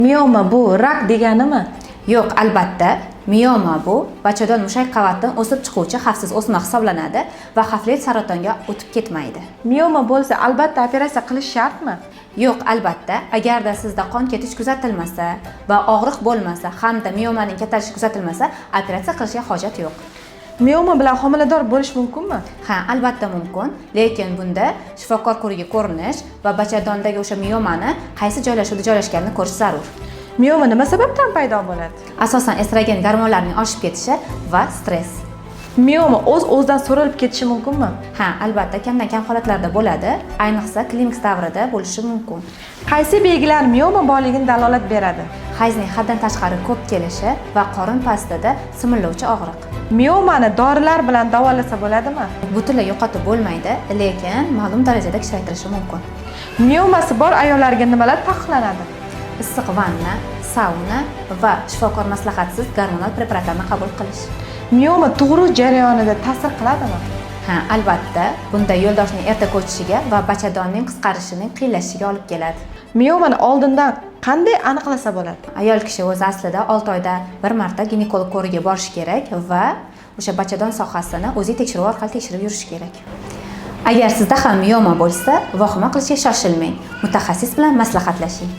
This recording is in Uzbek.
Mioma bu rak deganimi? Yo'q, albatta. Mioma bu bachadon mushak qavatidan o'sib chiquvchi xavfsiz o'sma hisoblanadi va xavfli saratonga o'tib ketmaydi. Mioma bo'lsa, albatta operatsiya qilish shartmi? Yo'q, albatta. Agarda sizda qon ketish kuzatilmasa va og'riq bo'lmasa hamda miomaning kattalishi kuzatilmasa, operatsiya qilishga hojat yo'q. Mioma bilan homilador bo'lish mumkinmi? Ha, albatta mumkin, lekin bunda shifokor ko'rigi ko'rinish va bachadondagi o'sha miomani qaysi joylashuvda joylashganini ko'rish zarur. Mioma nima sababdan paydo bo'ladi? Asosan estrogen gormonlarining oshib ketishi va stress. Mioma o'z-o'zidan so'rilib ketishi mumkinmi? Ha, albatta kamdan kam holatlarda bo'ladi, ayniqsa klinik davrida bo'lishi mumkin. Qaysi belgilar mioma borligini dalolat beradi? Hayzning haddan tashqari ko'p kelishi va qorin pastida simirlovchi og'riq. Miomani dorilar bilan davolasa bo'ladimi? Butunlay yo'qotib bo'lmaydi, lekin ma'lum darajada kichraytirishi mumkin. Miomasi bor ayollarga nimalar taqiqlanadi? Issiq vanna, sauna va shifokor maslahatisiz gormonal preparatlarni qabul qilish. Mioma tug'ruv jarayonida ta'sir qiladimi? Ha, albatta, bunda yo'ldoshning erta ko'chishiga va bachadonning qisqarishining qiyinlashishiga olib keladi. Miomani oldindan qanday aniqlasa bo'ladi? Ayol kishi o'zi aslida 6 oyda bir marta ginekolog ko'rigiga borishi kerak va o'sha bachadon sohasini o'zi tekshiruv orqali tekshirib yurish kerak. Agar sizda ham mioma bo'lsa, vahima qilishga shoshilmang. Mutaxassis bilan maslahatlashing.